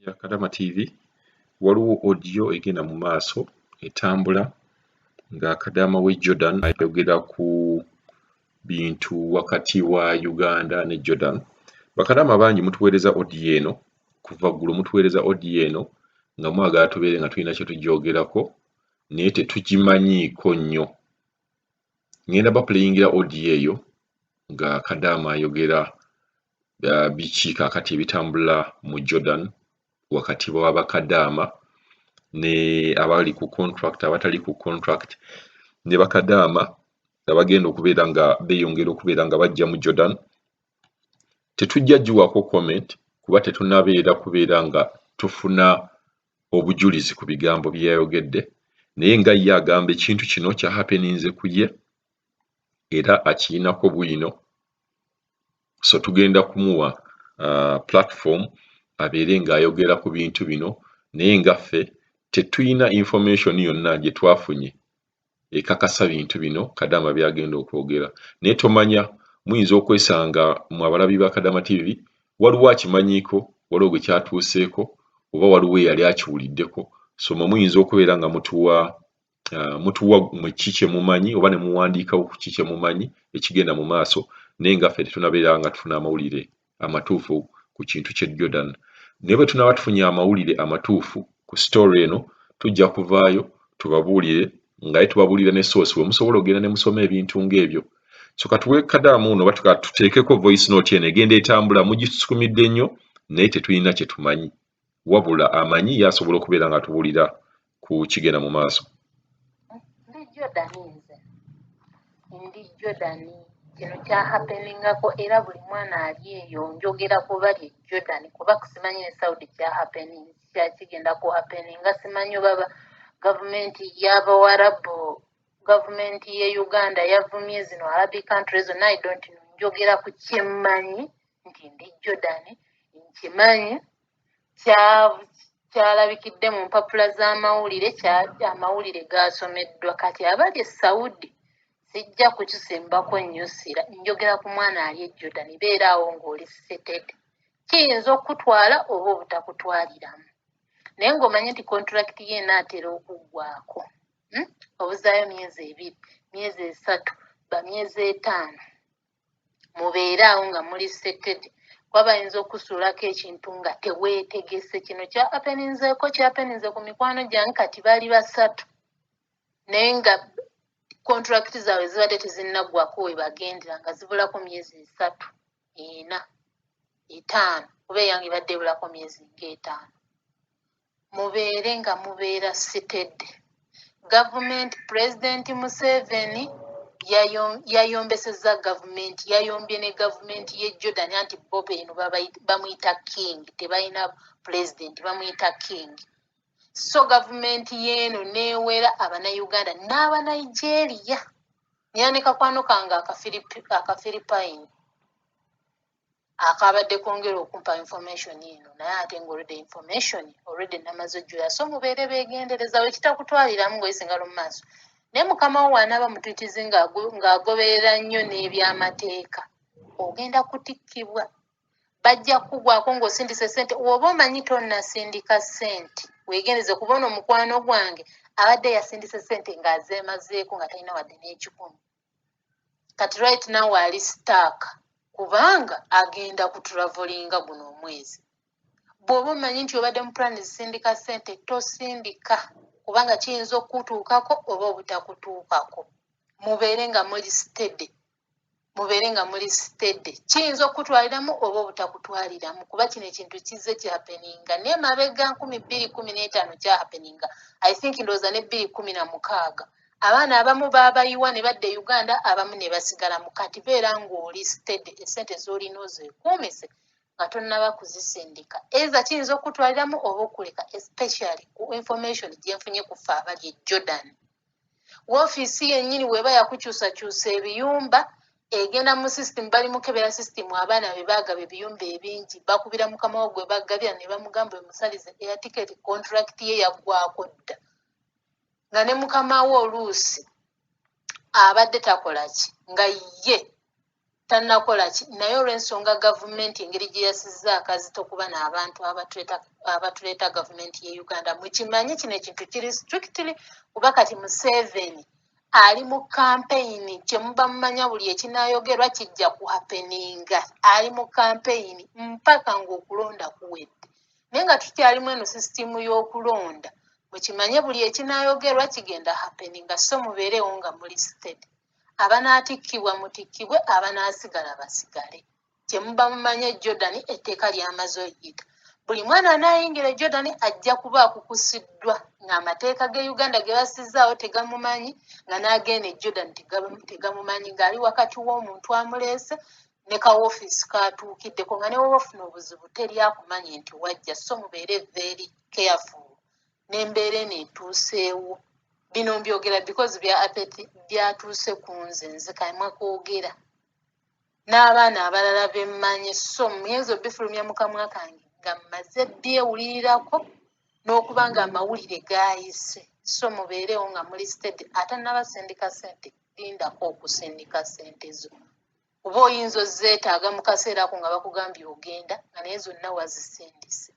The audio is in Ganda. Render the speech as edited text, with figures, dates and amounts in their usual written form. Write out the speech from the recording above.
ya Kadama TV waliwo audio egenda mu maaso etambula nga Kadama we Jordan ayogera ku bintu wakati wa Uganda ne Jordan. Bakadama bangi mutuweereza audio eno kuva ggulo, mutuweereza audio eno nga mwagala tubeere nga tulina kye tugyogerako naye tetugimanyiiko nnyo. Ngenda bapuleyingira audio eyo nga Kadama ayogera biki kaakati ebitambula mu Jordan wakati wa Bakadama ne abali ku contract abatali ku contract ne Bakadama abagenda okubeera nga beeyongera okubeera nga bajja mu Jordan. Tetujja giwako comment kuba tetunabeera kubeera nga tufuna obujulizi ku bigambo byayogedde, naye nga ye agamba ekintu kino kya happeninze ku ye era akirinako bwino, so tugenda kumuwa platform abeere ng'ayogera ku bintu bino, naye nga ffe tetuyina information yonna gye twafunye ekakasa bintu bino Kadama byagenda okwogera. Naye tomanya, muyinza okwesanga mu abalabi ba Kadama TV waliwo akimanyiiko, waliwo gwe kyatuuseeko, oba waliwo eyali akiwuliddeko, so muyinza okubeera nga mutuwa mu ki kye mumanyi oba ne muwandiikawo ku ki kye mumanyi ekigenda mu maaso, naye nga ffe tetunabeera nga tufuna amawulire amatuufu ku kintu ky'e Jordan. Naye bwe tunaaba tufunye amawulire amatuufu ku story eno tujja kuvaayo tubabuulire, nga tubabuulira ne source we musobola okugenda ne musoma ebintu ng'ebyo. So katuwe Kadama ono oba tuteekeko voice note eno egenda etambula, mugisukumidde nnyo naye tetulina kye tumanyi, wabula amanyi yasobola okubeera nga atubuulira ku kigenda mu maaso. Ndi Jordan kino kya happeningako era buli mwana ali eyo njogera ku bali Jordan kuba simanyi ne Saudi kya happening kigenda ku happeninga, simanyi oba gavumenti y'Abawarabu, gavumenti ye Uganda yavumye zino Arabic countries zonna. I don't know, njogera ku kyemmanyi nti ndi Jordan, nkimanyi kyalabikidde mu mpapula z'amawulire, amawulire gasomeddwa. Kati abali e Saudi sijja kukisimbako nnyo sira, njogera ku mwana ali e Jordan, beera awo ng'oli setted, kiyinza okutwala oba obutakutwaliramu, naye ng'omanyi nti contract ye enaatera okuggwaako. Obuzaayo myezi 2, myezi 3, myezi 5, mubeere awo nga muli setted. Kuba bayinza okusuulako ekintu nga teweetegese. Kino kyapeninze ku mikwano gyange, kati baali 3 naye nga contract zaabwe zibadde tezinnaggwako we bagendera, nga zibulako myezi 3, 4, 5, kuba eyange ibadde ebulako myezi nga 5. Mubeere nga mubeera seated. Gavumenti, President Museveni yayombesezza gavumenti, yayombye ne gavumenti ye Jordan anti Bob eno bamuyita king, tebalina president, bamuyita king. So gavumenti yeeno neewera Abannayuganda n'Abanigeria. Nyane kakwano kange akafiripayini akabadde kwongera okumpa information eno, naye ate ng'oludde information already namaze ojjula. So mubeere beegendereza, we kitakutwaliramu ng'oyisingalo mu maaso. Naye mukama wo anaaba mutwitizi ng'agoberera nnyo n'ebyamateeka, ogenda kutikkibwa. Bajja kugwako ng'osindise ssente, oba omanyi tonnasindika ssente weegendeze, kubona omukwano gwange abadde yasindise ssente ng'azeemazeeko nga talina wadde n'ekikumi. Kati right now ali staaka kubanga agenda kutravolinga guno omwezi. Bw'oba omanyi nti obadde mu plan zisindika ssente, tosindika kubanga kiyinza okutuukako oba obutakutuukako. Mubeere nga muli steady, mubeere nga muli steady. Kiyinza okutwaliramu oba obutakutwaliramu, kuba kino ekintu kizze kyapeninga n'emabega 2015 kyapeninga. I think ndowooza ne 2016 abaana abamu baabayiwa ne badda e Uganda, abamu ne basigala mu. Kati beera ng'oli steady, essente z'olina ozeekuumise nga tonnaba kuzisindika. Eza kiyinza okutwaliramu oba okuleka, especially ku information gye nfunye ku ffe abali e Jordan. Woofiisi yennyini weba yakukyusakyusa ebiyumba, egenda mu system, bali mukebera system, abaana be baagaba ebiyumba ebingi, bakubira mukama wo gwe baggabira ne bamugamba emusalize air ticket, contract ye yaggwako dda. Nga ne mukama wo oluusi abadde takola ki, nga ye tannakola naye olw'ensonga gavumenti engeri gye yasizza akazito kuba n'abantu abatuleeta gavumenti ye Uganda mukimanyi kino ekintu kiri strictly kuba kati Museveni ali mu kampeyini kye muba mumanya buli ekinaayogerwa kijja ku happeninga ali mu kampeyini mpaka ng'okulonda kuwedde naye nga tukyalimu eno sisitimu y'okulonda mukimanye buli ekinaayogerwa kigenda happeninga so mubeerewo nga muli steady abanaatikkibwa mutikkibwe abanaasigala basigale kye muba mumanye Jordan etteeka ly'amaze oyita buli mwana anaayingira Jordan ajja kuba akukusiddwa ng'amateeka ge Uganda ge basizzaawo tegamumanyi nga n'agenda Jordan tegamumanyi ng'ali wakati w'omuntu amuleese ne ka woofiisi kaatuukiddeko nga ne woba ofuna obuzibu teri akumanye nti wajja so mubeere very careful n'embeera eno etuuseewo bino mbyogera because byatuuse ku nze kamwa koogera n'abaana abalala bemmanyi so muyinza obifulumya mu kamwa kange nga mmaze byewulirirako n'okuba nga amawulire gaayise so mubeerewo nga muli steady ate n'abasindika ssente lindako okusindika ssente zo oba oyinza ozeetaaga mu kaseera ako nga bakugambye ogenda nga naye zonna wazisindise